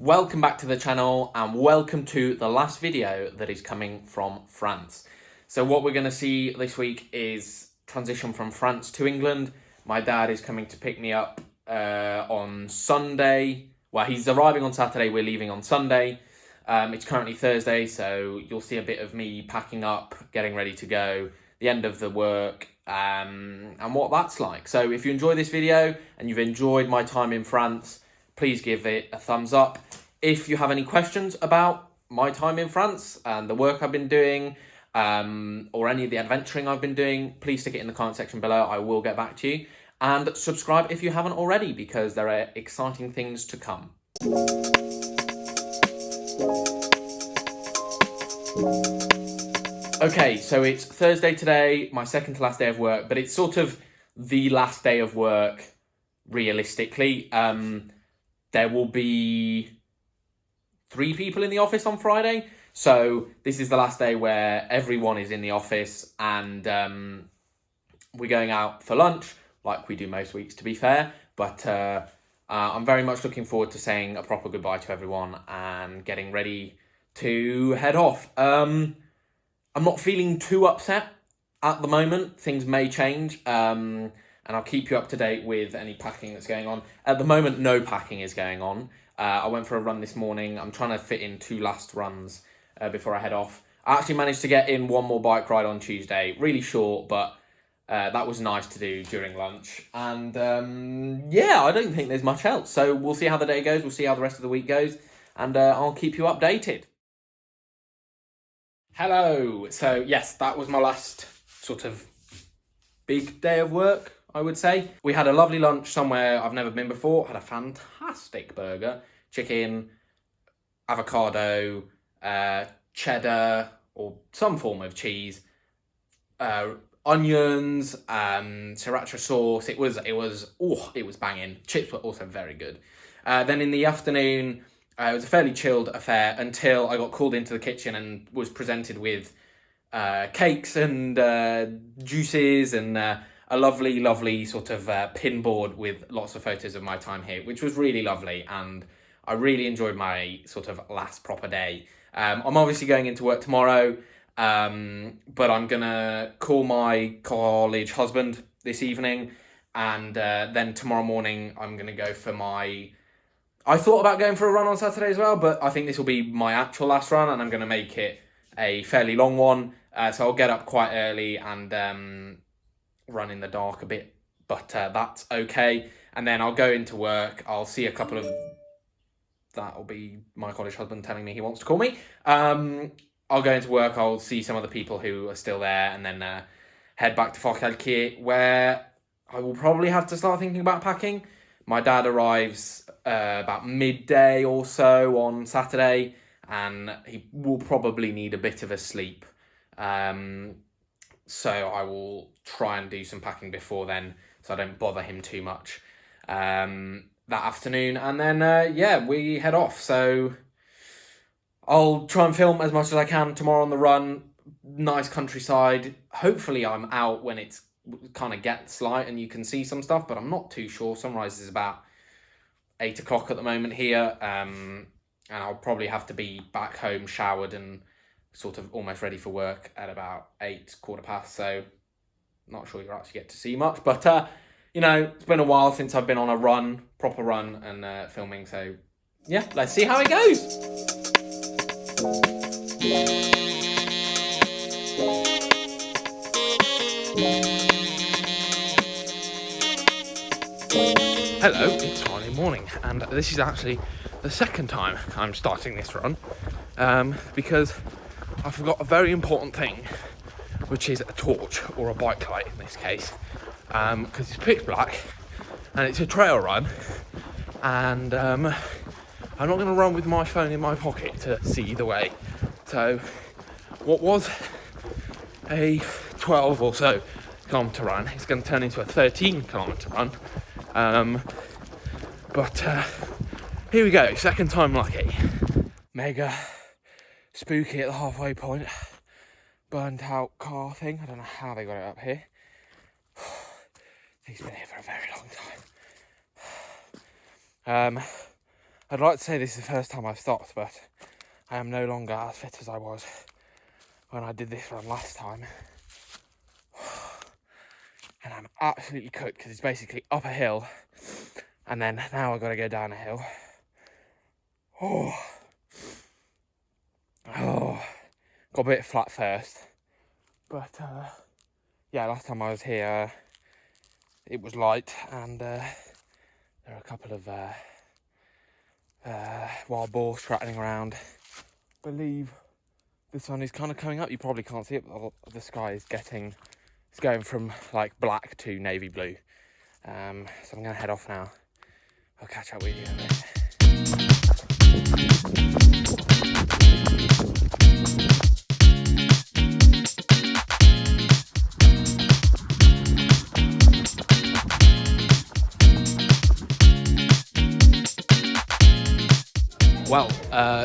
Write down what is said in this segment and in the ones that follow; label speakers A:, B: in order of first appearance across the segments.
A: Welcome back to the channel and welcome to the last video that is coming from France. So what we're going to see this week is transition from France to England. My dad is coming to pick me up on Sunday. Well, he's arriving on Saturday, we're leaving on Sunday. It's currently Thursday, so you'll see a bit of me packing up, getting ready to go, the end of the work, and what that's like. So if you enjoy this video and you've enjoyed my time in France, please give it a thumbs up. If you have any questions about my time in France and the work I've been doing, or any of the adventuring I've been doing, please stick it in the comment section below. I will get back to you. And subscribe if you haven't already, because there are exciting things to come. Okay, so it's Thursday today, my second to last day of work, but it's sort of the last day of work, realistically. There will be 3 people in the office on Friday. So this is the last day where everyone is in the office, and we're going out for lunch, like we do most weeks, to be fair. But I'm very much looking forward to saying a proper goodbye to everyone and getting ready to head off. I'm not feeling too upset at the moment. Things may change. And I'll keep you up to date with any packing that's going on. At the moment, no packing is going on. I went for a run this morning. I'm trying to fit in 2 last runs before I head off. I actually managed to get in 1 more bike ride on Tuesday. Really short, but that was nice to do during lunch. And yeah, I don't think there's much else. So we'll see how the day goes. We'll see how the rest of the week goes. And I'll keep you updated. Hello. So yes, that was my last sort of big day of work, I would say. We had a lovely lunch somewhere I've never been before. Had a fantastic burger, chicken, avocado, cheddar, or some form of cheese, onions, sriracha sauce. It was banging. Chips were also very good. Then in the afternoon, it was a fairly chilled affair until I got called into the kitchen and was presented with cakes and juices and a lovely sort of pin board with lots of photos of my time here, which was really lovely, and I really enjoyed my sort of last proper day. I'm obviously going into work tomorrow, but I'm gonna call my college husband this evening, and then tomorrow morning I'm gonna go for my... I thought about going for a run on Saturday as well, but I think this will be my actual last run, and I'm gonna make it a fairly long one. So I'll get up quite early and run in the dark a bit, but that's okay. And then I'll go into work. I'll see a couple of... That'll be my college husband telling me he wants to call me. I'll go into work. I'll see some of the people who are still there, and then head back to Forcalquier, where I will probably have to start thinking about packing. My dad arrives about midday or so on Saturday, and he will probably need a bit of a sleep. So I will try and do some packing before then, so I don't bother him too much that afternoon. And then, yeah, we head off. So I'll try and film as much as I can tomorrow on the run. Nice countryside. Hopefully I'm out when it's kind of gets light and you can see some stuff, but I'm not too sure. Sunrise is about 8 o'clock at the moment here. And I'll probably have to be back home, showered and sort of almost ready for work at about 8, quarter past. So not sure you'll actually get to see much, but you know, it's been a while since I've been on a run, proper run, and filming. So yeah, let's see how it goes. Hello, it's Friday morning, and this is actually the second time I'm starting this run, because I forgot a very important thing, which is a torch, or a bike light in this case, because it's pitch black and it's a trail run, and I'm not going to run with my phone in my pocket to see the way. So what was a 12 or so kilometre run is going to turn into a 13 kilometre run, but here we go, second time lucky. Mega spooky at the halfway point. Burnt out car thing. I don't know how they got it up here. He's been here for a very long time. I'd like to say this is the first time I've stopped, but I am no longer as fit as I was when I did this run last time. And I'm absolutely cooked because it's basically up a hill and then now I've got to go down a hill. Oh, got a bit flat first, but yeah, last time I was here it was light, and there are a couple of wild boar scrattling around. I believe the sun is kind of coming up. You probably can't see it, but the sky is it's going from like black to navy blue. So I'm gonna head off now. I'll catch up with you in a bit. Well,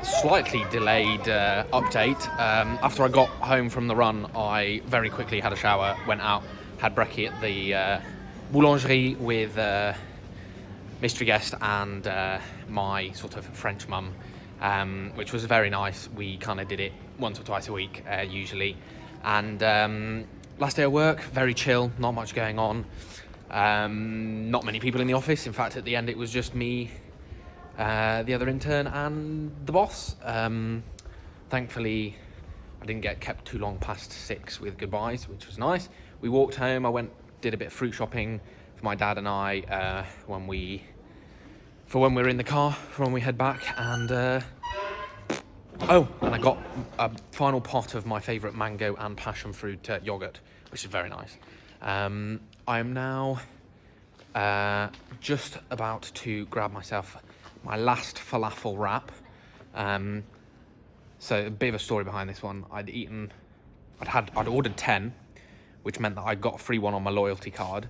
A: slightly delayed update. After I got home from the run, I very quickly had a shower, went out, had brekkie at the boulangerie with mystery guest and my sort of French mum, which was very nice. We kind of did it once or twice a week, usually. And last day of work, very chill, not much going on. Not many people in the office. In fact, at the end, it was just me, the other intern, and the boss. Thankfully, I didn't get kept too long past 6 with goodbyes, which was nice. We walked home. I did a bit of fruit shopping for my dad and I when we were in the car for when we head back. And and I got a final pot of my favourite mango and passion fruit yogurt, which is very nice. I am now just about to grab myself my last falafel wrap. So a bit of a story behind this one. I'd ordered 10, which meant that I got a free one on my loyalty card.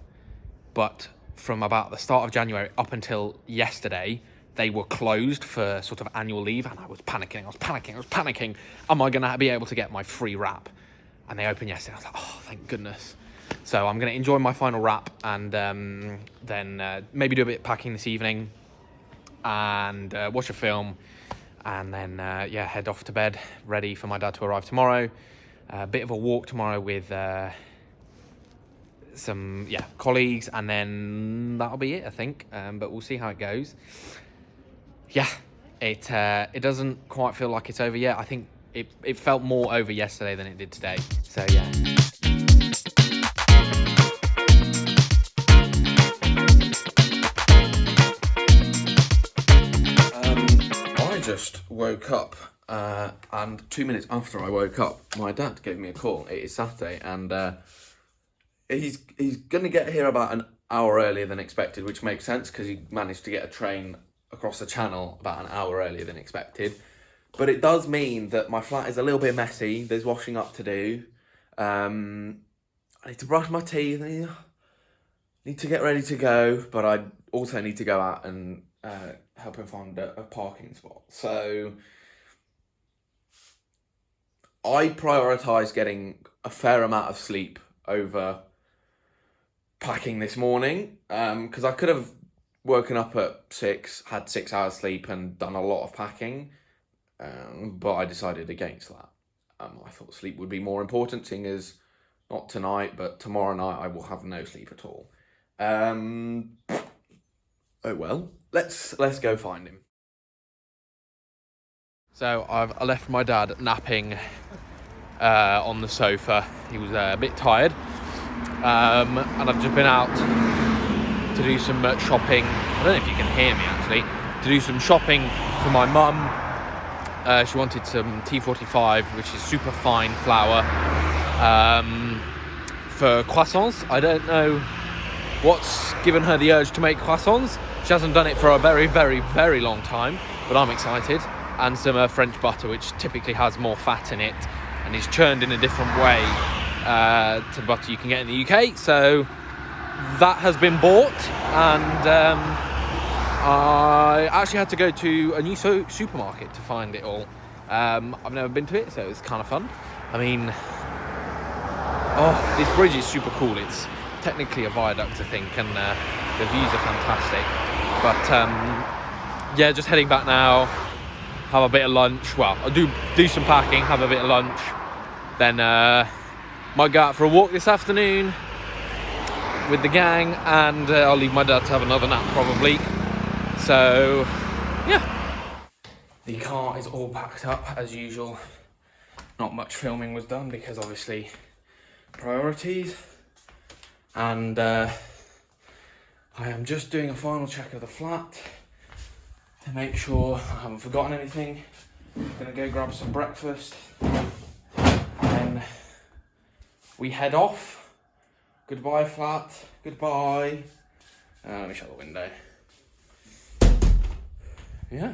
A: But from about the start of January up until yesterday, they were closed for sort of annual leave, and I was panicking. Am I going to be able to get my free wrap? And they opened yesterday. I was like, oh, thank goodness. So I'm going to enjoy my final wrap, and then maybe do a bit of packing this evening, and watch a film, and then head off to bed, ready for my dad to arrive tomorrow. A bit of a walk tomorrow with some colleagues, and then that'll be it, I think. But we'll see how it goes. Yeah, it doesn't quite feel like it's over yet. I think it felt more over yesterday than it did today. So yeah. I just woke up, and 2 minutes after I woke up, my dad gave me a call. It is Saturday, and he's going to get here about an hour earlier than expected, which makes sense because he managed to get a train across the channel about an hour earlier than expected. But it does mean that my flat is a little bit messy. There's washing up to do. I need to brush my teeth. I need to get ready to go, but I also need to go out and help him find a parking spot. So I prioritise getting a fair amount of sleep over packing this morning, because I could have woken up at 6, had 6 hours sleep and done a lot of packing, but I decided against that. I thought sleep would be more important, seeing as not tonight, but tomorrow night I will have no sleep at all. Oh well, let's go find him. So I left my dad napping on the sofa. He was a bit tired, and I've just been out to do some shopping. I don't know if you can hear me actually. To do some shopping for my mum. She wanted some T45, which is super fine flour, for croissants. I don't know what's given her the urge to make croissants. She hasn't done it for a very, very, very long time, but I'm excited. And some French butter, which typically has more fat in it and is churned in a different way to butter you can get in the UK. So that has been bought, and I actually had to go to a new supermarket to find it all. I've never been to it, so it's kind of fun. I mean, this bridge is super cool. It's technically a viaduct, I think, and the views are fantastic. But
B: yeah, just heading back now. Have a bit of lunch. Well, I'll do some packing, have a bit of lunch. Then might go out for a walk this afternoon with the gang, and I'll leave my dad to have another nap probably. So, yeah.
A: The car is all packed up as usual. Not much filming was done because obviously priorities. And I am just doing a final check of the flat to make sure I haven't forgotten anything. I'm gonna go grab some breakfast and then we head off. Goodbye flat, goodbye. Let me shut the window. Yeah,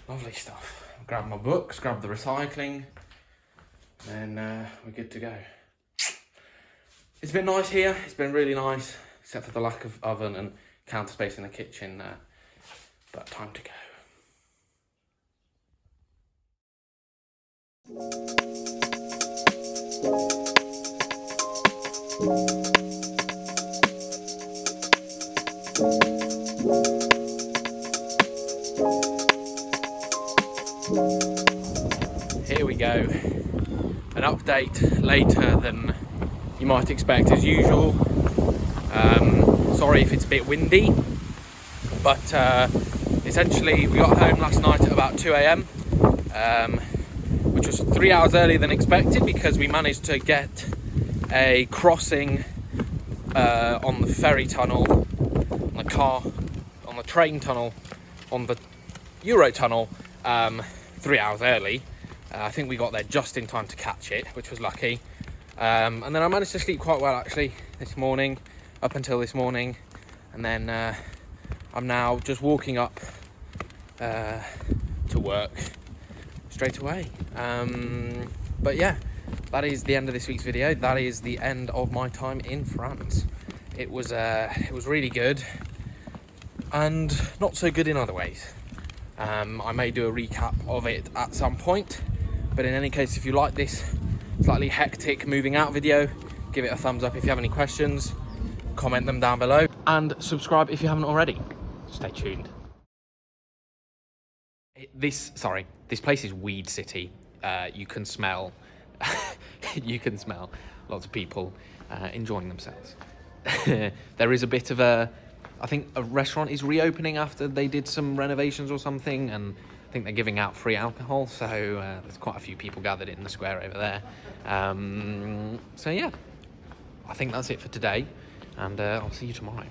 A: lovely stuff. Grab my books, grab the recycling, and we're good to go. It's been nice here, it's been really nice, except for the lack of oven and counter space in the kitchen, but time to go. Here we go, an update later than you might expect as usual. Sorry if it's a bit windy, but essentially we got home last night at about 2 a.m, which was 3 hours earlier than expected because we managed to get a crossing on the ferry tunnel, on the train tunnel, on the Euro tunnel 3 hours early. I think we got there just in time to catch it, which was lucky. And then I managed to sleep quite well actually this morning, up until this morning, and then I'm now just walking up to work straight away. But yeah, that is the end of this week's video. That is the end of my time in France. It was really good and not so good in other ways. I may do a recap of it at some point, but in any case, if you like this slightly hectic moving out video, give it a thumbs up. If you have any questions, comment them down below, and subscribe if you haven't already. Stay tuned. This place is Weed City. You can smell lots of people enjoying themselves. There is a bit of I think a restaurant is reopening after they did some renovations or something, and I think they're giving out free alcohol, so there's quite a few people gathered in the square over there. So yeah, I think that's it for today, and I'll see you tomorrow.